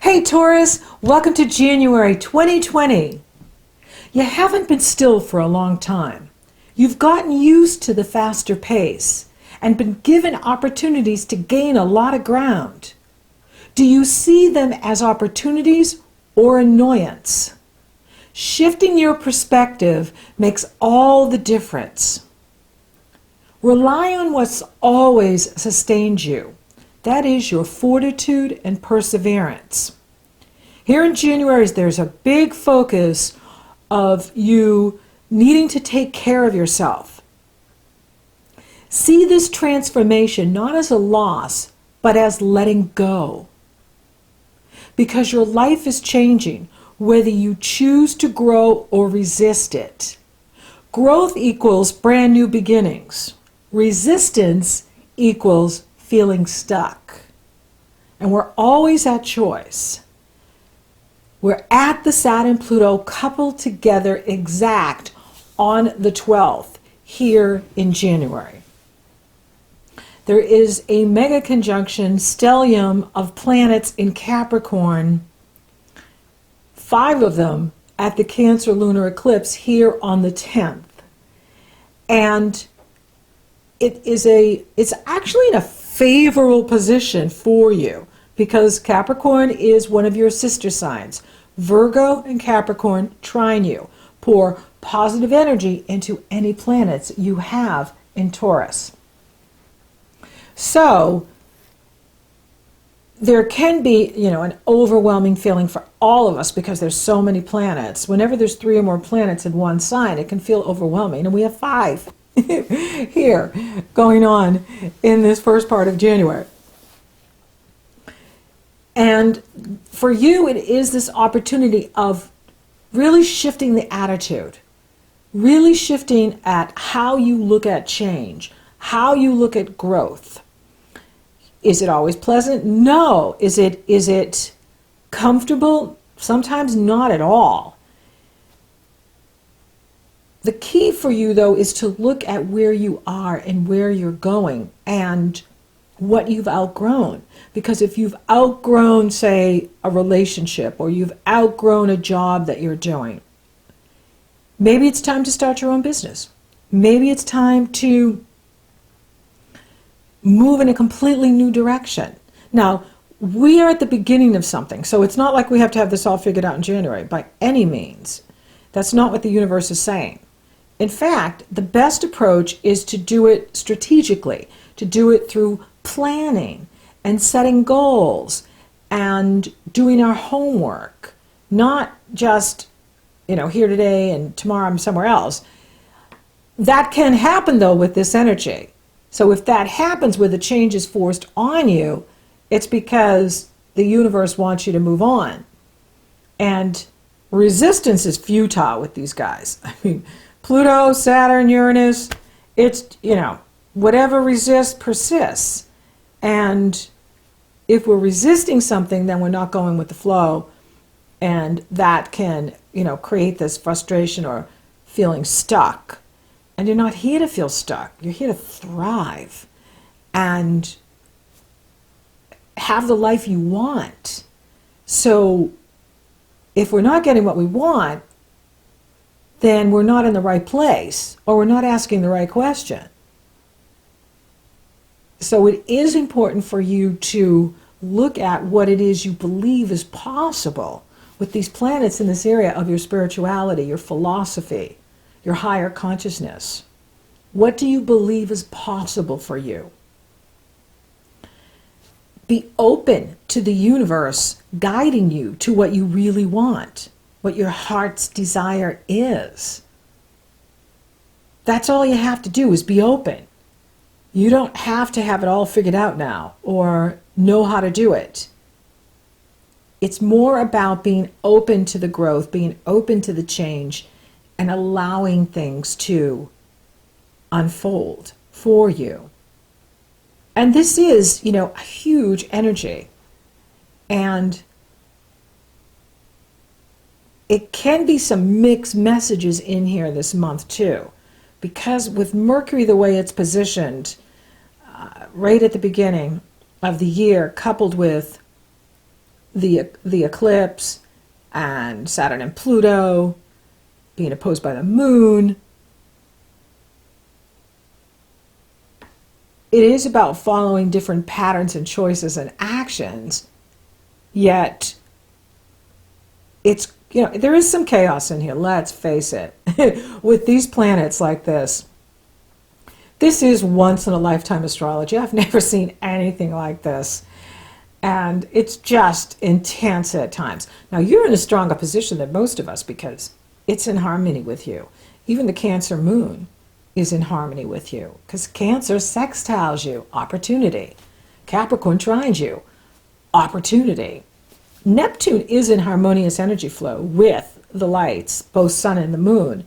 Hey Taurus, welcome to January 2020. You haven't been still for a long time. You've gotten used to the faster pace and been given opportunities to gain a lot of ground. Do you see them as opportunities or annoyance? Shifting your perspective makes all the difference. Rely on what's always sustained you. That is your fortitude and perseverance. Here in January, there's a big focus of you needing to take care of yourself. See this transformation not as a loss, but as letting go. Because your life is changing, whether you choose to grow or resist it. Growth equals brand new beginnings. Resistance equals feeling stuck. And we're always at choice. We're at the Saturn-Pluto coupled together exact on the 12th here in January. There is a mega conjunction stellium of planets in Capricorn, 5 of them at the Cancer lunar eclipse here on the 10th. And it's actually in a favorable position for you because Capricorn is one of your sister signs. Virgo and Capricorn trine you. Pour positive energy into any planets you have in Taurus. So there can be, an overwhelming feeling for all of us because there's so many planets. Whenever there's 3 or more planets in one sign, it can feel overwhelming. And we have 5 here going on in this first part of January. And for you, it is this opportunity of really shifting the attitude, really shifting at how you look at change, how you look at growth. Is it always pleasant? No. Is it comfortable? Sometimes not at all. The key for you, though, is to look at where you are and where you're going and what you've outgrown. Because if you've outgrown, say, a relationship or you've outgrown a job that you're doing, maybe it's time to start your own business. Maybe it's time to move in a completely new direction. Now, we are at the beginning of something, so it's not like we have to have this all figured out in January by any means. That's not what the universe is saying. In fact, the best approach is to do it strategically, to do it through planning and setting goals and doing our homework, not just, here today and tomorrow I'm somewhere else. That can happen, though, with this energy. So if that happens where the change is forced on you, it's because the universe wants you to move on. And resistance is futile with these guys. I mean, Pluto, Saturn, Uranus, it's, whatever resists persists. And if we're resisting something, then we're not going with the flow. And that can, create this frustration or feeling stuck. And you're not here to feel stuck. You're here to thrive and have the life you want. So if we're not getting what we want, then we're not in the right place or we're not asking the right question. So it is important for you to look at what it is you believe is possible with these planets in this area of your spirituality, your philosophy, your higher consciousness. What do you believe is possible for you? Be open to the universe guiding you to what you really want, what your heart's desire is. That's all you have to do is be open. You don't have to have it all figured out now or know how to do it. It's more about being open to the growth, being open to the change, and allowing things to unfold for you. And this is, a huge energy. And it can be some mixed messages in here this month too. Because with Mercury the way it's positioned, right at the beginning of the year, coupled with the eclipse and Saturn and Pluto being opposed by the moon. It is about following different patterns and choices and actions, yet it's, there is some chaos in here, let's face it. With these planets like this is once in a lifetime astrology. I've never seen anything like this. And it's just intense at times. Now, you're in a stronger position than most of us because it's in harmony with you. Even the Cancer moon is in harmony with you because Cancer sextiles you, opportunity. Capricorn trines you, opportunity. Neptune is in harmonious energy flow with the lights, both sun and the moon,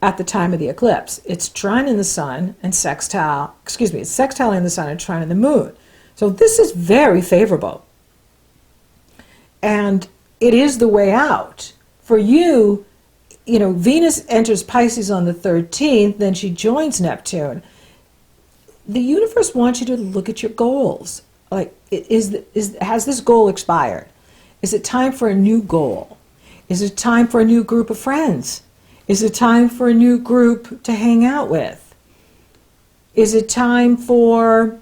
at the time of the eclipse. It's trining the sun and it's sextiling the sun and trining the moon. So this is very favorable. And it is the way out. For you, Venus enters Pisces on the 13th, then she joins Neptune. The universe wants you to look at your goals. Like, has this goal expired? Is it time for a new goal? Is it time for a new group of friends? Is it time for a new group to hang out with? Is it time for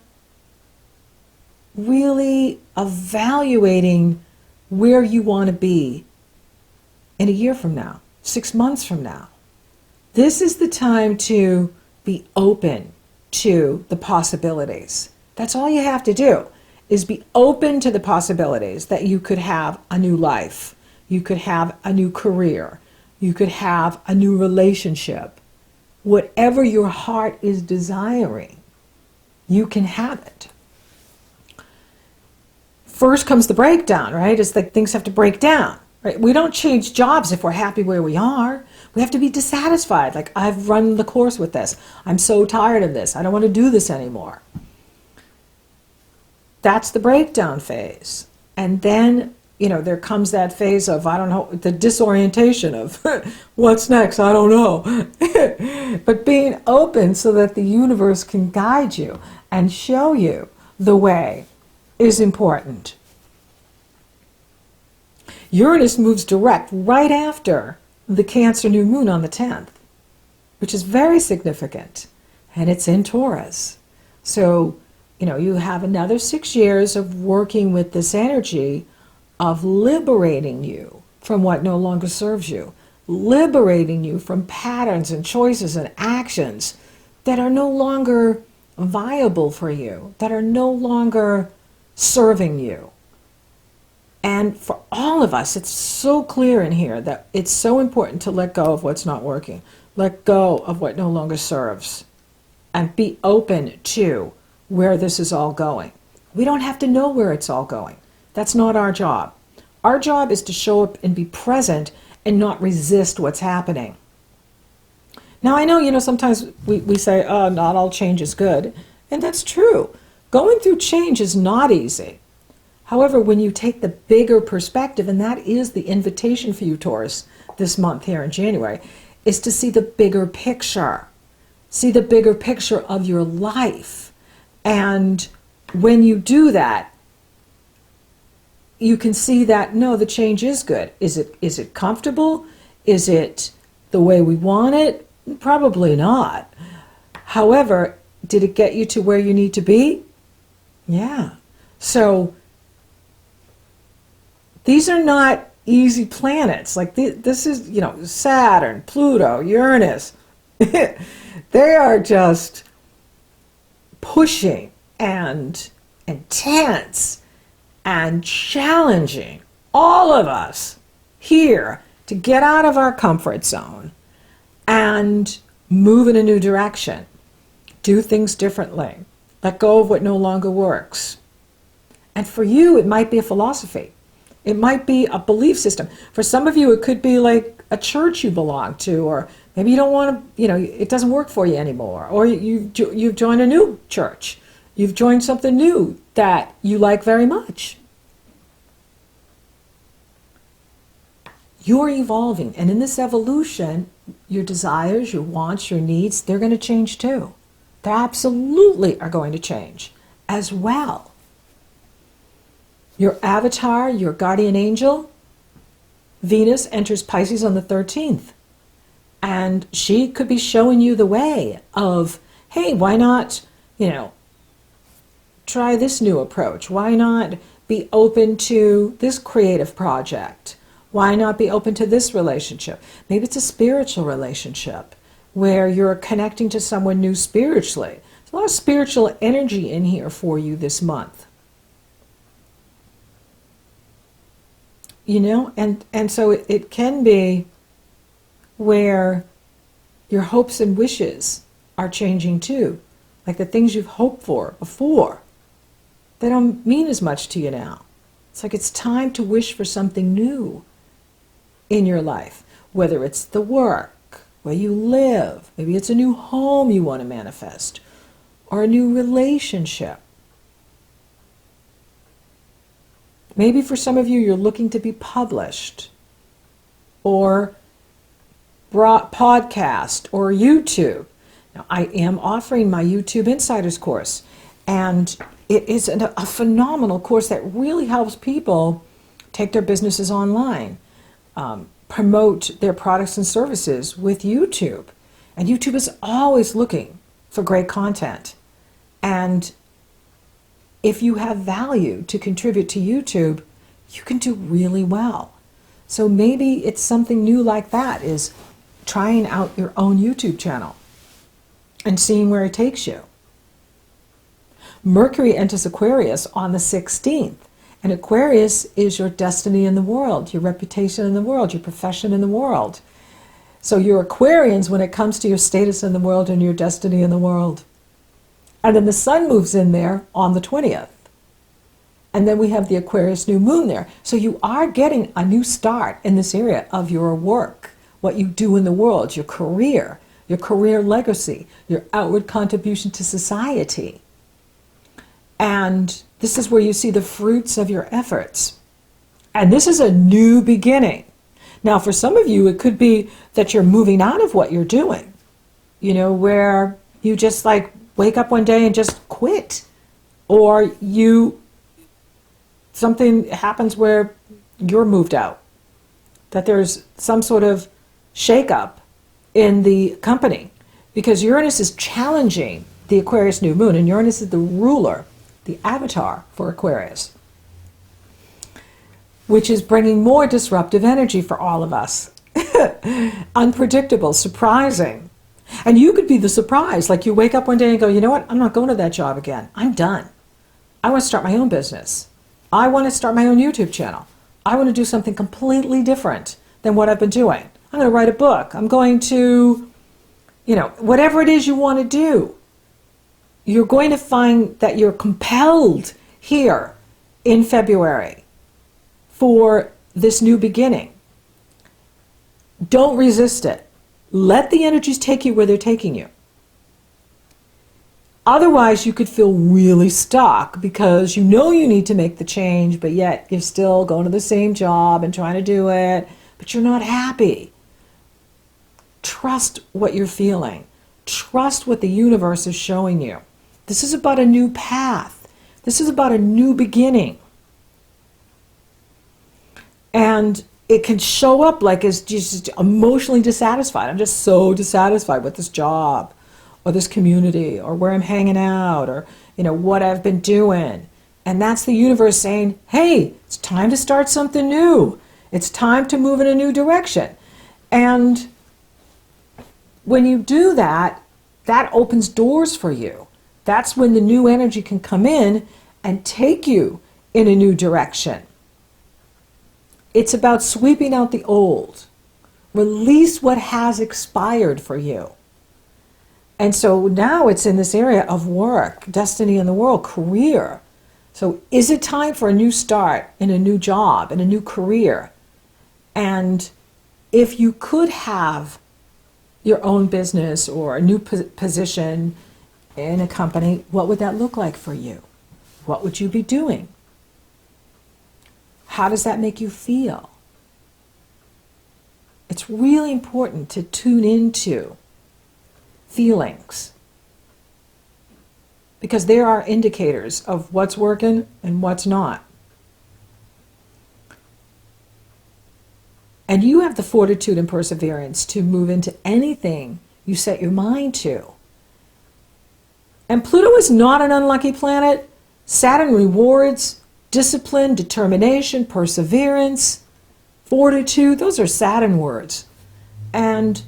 really evaluating where you want to be in a year from now, 6 months from now? This is the time to be open to the possibilities. That's all you have to do, is be open to the possibilities that you could have a new life, you could have a new career, you could have a new relationship. Whatever your heart is desiring, you can have it. First comes the breakdown, right? It's like things have to break down, right? We don't change jobs if we're happy where we are. We have to be dissatisfied. Like, I've run the course with this. I'm so tired of this. I don't want to do this anymore. That's the breakdown phase. And then, there comes that phase of, the disorientation of what's next, I don't know. But being open so that the universe can guide you and show you the way is important. Uranus moves direct right after the Cancer new moon on the 10th, which is very significant, and it's in Taurus. So, you have another 6 years of working with this energy of liberating you from what no longer serves you, liberating you from patterns and choices and actions that are no longer viable for you, that are no longer serving you. And for all of us, it's so clear in here that it's so important to let go of what's not working, let go of what no longer serves, and be open to where this is all going. We don't have to know where it's all going. That's not our job. Our job is to show up and be present and not resist what's happening. Now, I know, sometimes we say, oh, not all change is good. And that's true. Going through change is not easy. However, when you take the bigger perspective, and that is the invitation for you, Taurus, this month here in January, is to see the bigger picture. See the bigger picture of your life. And when you do that, you can see that, no, the change is good. Is it comfortable? Is it the way we want it? Probably not. However, did it get you to where you need to be? Yeah. So these are not easy planets. Like this is, Saturn, Pluto, Uranus. They are just pushing and intense and challenging all of us here to get out of our comfort zone and move in a new direction. Do things differently. Let go of what no longer works. And for you, it might be a philosophy. It might be a belief system. For some of you, it could be like a church you belong to, or maybe you don't want to, it doesn't work for you anymore. Or you've joined a new church. You've joined something new that you like very much. You're evolving. And in this evolution, your desires, your wants, your needs, they're going to change too. They absolutely are going to change as well. Your avatar, your guardian angel, Venus enters Pisces on the 13th. And she could be showing you the way of, hey, why not, try this new approach? Why not be open to this creative project? Why not be open to this relationship? Maybe it's a spiritual relationship where you're connecting to someone new spiritually. There's a lot of spiritual energy in here for you this month. And so it can be where your hopes and wishes are changing too. Like the things you've hoped for before, they don't mean as much to you now. It's like it's time to wish for something new in your life, whether it's the work, where you live, maybe it's a new home you want to manifest, or a new relationship. Maybe for some of you, you're looking to be published, or podcast, or YouTube. Now, I am offering my YouTube Insiders course, and it is a phenomenal course that really helps people take their businesses online, promote their products and services with YouTube. And YouTube is always looking for great content. And if you have value to contribute to YouTube, you can do really well. So maybe it's something new like that, is trying out your own YouTube channel and seeing where it takes you. Mercury enters Aquarius on the 16th. And Aquarius is your destiny in the world, your reputation in the world, your profession in the world. So you're Aquarians when it comes to your status in the world and your destiny in the world. And then the sun moves in there on the 20th. And then we have the Aquarius new moon there. So you are getting a new start in this area of your work, what you do in the world, your career legacy, your outward contribution to society. And this is where you see the fruits of your efforts. And this is a new beginning. Now, for some of you, it could be that you're moving out of what you're doing, where you just wake up one day and just quit. Or something happens where you're moved out. That there's some sort of shakeup in the company. Because Uranus is challenging the Aquarius new moon, and Uranus is the ruler, the avatar for Aquarius, which is bringing more disruptive energy for all of us. Unpredictable, surprising. And you could be the surprise, like you wake up one day and go, you know what, I'm not going to that job again. I'm done. I want to start my own business. I want to start my own YouTube channel. I want to do something completely different than what I've been doing. I'm going to write a book. I'm going to, whatever it is you want to do. You're going to find that you're compelled here in February for this new beginning. Don't resist it. Let the energies take you where they're taking you. Otherwise, you could feel really stuck because you need to make the change, but yet you're still going to the same job and trying to do it, but you're not happy. Trust what you're feeling. Trust what the universe is showing you. This is about a new path. This is about a new beginning. And it can show up like as just emotionally dissatisfied. I'm just so dissatisfied with this job or this community or where I'm hanging out or, what I've been doing. And that's the universe saying, hey, it's time to start something new. It's time to move in a new direction. And when you do that, that opens doors for you. That's when the new energy can come in and take you in a new direction. It's about sweeping out the old. Release what has expired for you. And so now it's in this area of work, destiny in the world, career. So is it time for a new start in a new job, in a new career? And if you could have your own business or a new position in a company, what would that look like for you? What would you be doing? How does that make you feel? It's really important to tune into feelings because there are indicators of what's working and what's not. And you have the fortitude and perseverance to move into anything you set your mind to. And Pluto is not an unlucky planet. Saturn rewards discipline, determination, perseverance, fortitude. Those are Saturn words. And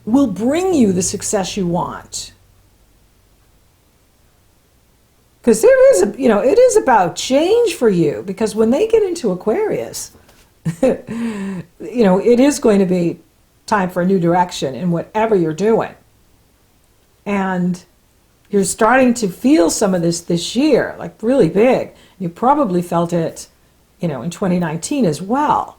will bring you the success you want. Because there is it is about change for you. Because when they get into Aquarius, it is going to be time for a new direction in whatever you're doing. And you're starting to feel some of this year, like really big. You probably felt it, in 2019 as well.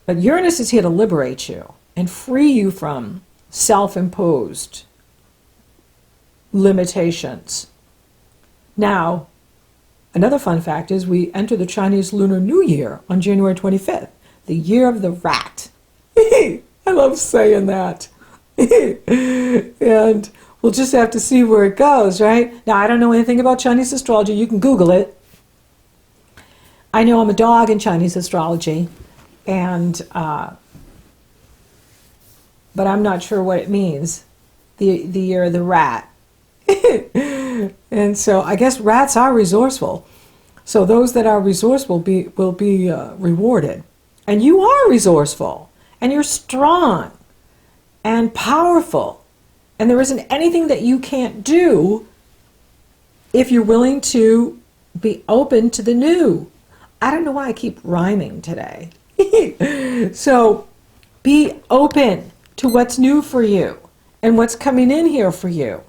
But Uranus is here to liberate you and free you from self-imposed limitations. Now, another fun fact is we enter the Chinese Lunar New Year on January 25th, the year of the rat. I love saying that. And we'll just have to see where it goes, right? Now, I don't know anything about Chinese astrology. You can Google it. I know I'm a dog in Chinese astrology, and but I'm not sure what it means, the year of the rat. And so I guess rats are resourceful. So those that are resourceful will be rewarded. And you are resourceful, and you're strong and powerful. And there isn't anything that you can't do if you're willing to be open to the new. I don't know why I keep rhyming today. So be open to what's new for you and what's coming in here for you.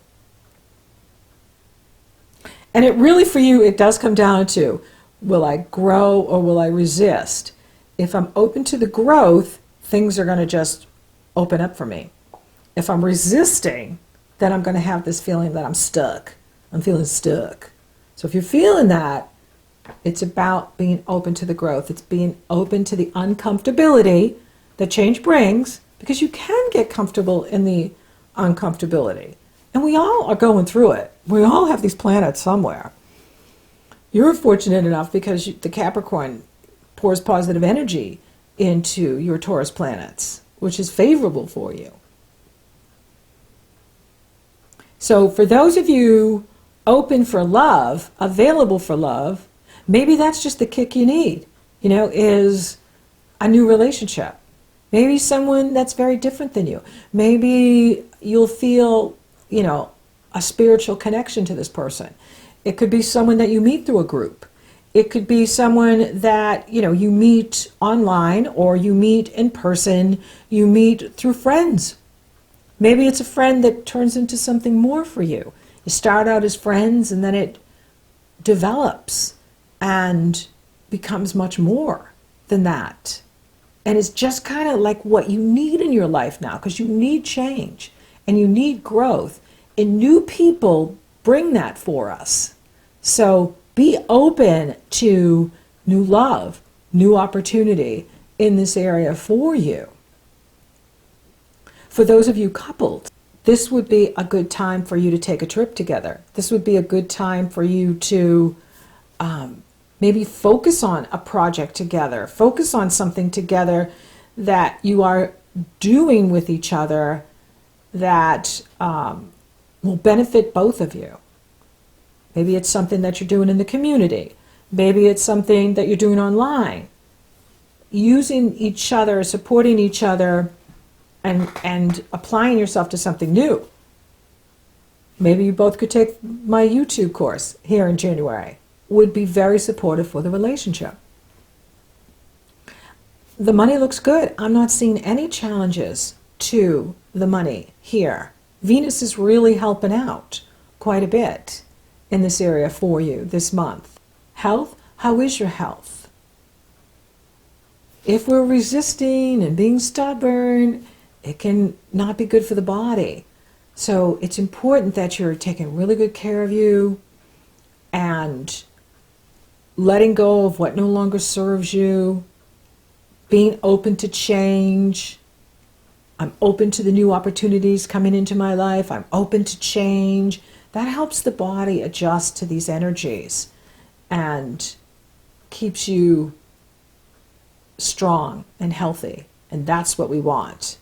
And it really, for you, it does come down to, will I grow or will I resist? If I'm open to the growth, things are going to just open up for me. If I'm resisting, then I'm going to have this feeling that I'm stuck. I'm feeling stuck. So if you're feeling that, it's about being open to the growth. It's being open to the uncomfortability that change brings, because you can get comfortable in the uncomfortability. And we all are going through it. We all have these planets somewhere. You're fortunate enough because the Capricorn pours positive energy into your Taurus planets, which is favorable for you. So for those of you open for love, available for love, maybe that's just the kick you need, is a new relationship. Maybe someone that's very different than you. Maybe you'll feel, a spiritual connection to this person. It could be someone that you meet through a group. It could be someone that, you meet online, or you meet in person, you meet through friends. Maybe it's a friend that turns into something more for you. You start out as friends, and then it develops and becomes much more than that. And it's just kind of like what you need in your life now, because you need change and you need growth. And new people bring that for us. So be open to new love, new opportunity in this area for you. For those of you coupled, this would be a good time for you to take a trip together. This would be a good time for you to maybe focus on a project together, focus on something together that you are doing with each other that will benefit both of you. Maybe it's something that you're doing in the community. Maybe it's something that you're doing online. Using each other, supporting each other, and applying yourself to something new. Maybe you both could take my YouTube course here in January. Would be very supportive for the relationship. The money looks good. I'm not seeing any challenges to the money here. Venus is really helping out quite a bit in this area for you this month. Health, how is your health? If we're resisting and being stubborn, it can not be good for the body. So it's important that you're taking really good care of you and letting go of what no longer serves you, being open to change. I'm open to the new opportunities coming into my life. I'm open to change. That helps the body adjust to these energies and keeps you strong and healthy. And that's what we want.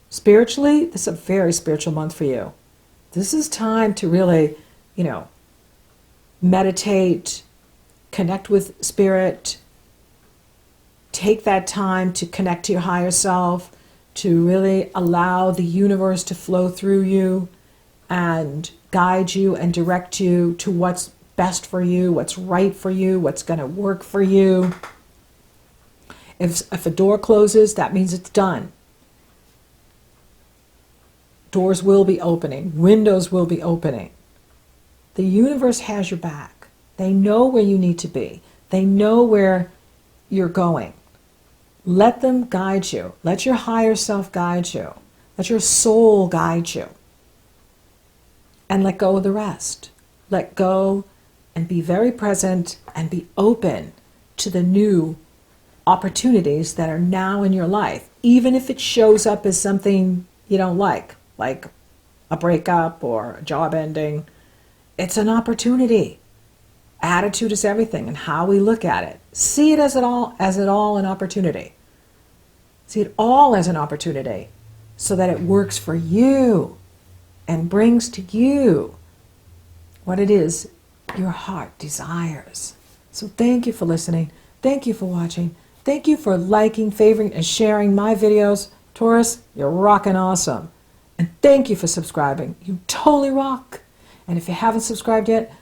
Spiritually, this is a very spiritual month for you. This is time to really, meditate, connect with spirit, take that time to connect to your higher self, to really allow the universe to flow through you and guide you and direct you to what's best for you, what's right for you, what's going to work for you. If a door closes, that means it's done. Doors will be opening. Windows will be opening. The universe has your back. They know where you need to be. They know where you're going. Let them guide you. Let your higher self guide you. Let your soul guide you. And let go of the rest. Let go and be very present and be open to the new opportunities that are now in your life, even if it shows up as something you don't like a breakup or a job ending. It's an opportunity. Attitude is everything, and how we look at it. See it as it all an opportunity. See it all as an opportunity so that it works for you and brings to you what it is your heart desires. So thank you for listening. Thank you for watching. Thank you for liking, favoring, and sharing my videos. Taurus, you're rockin' awesome. And thank you for subscribing. You totally rock. And if you haven't subscribed yet,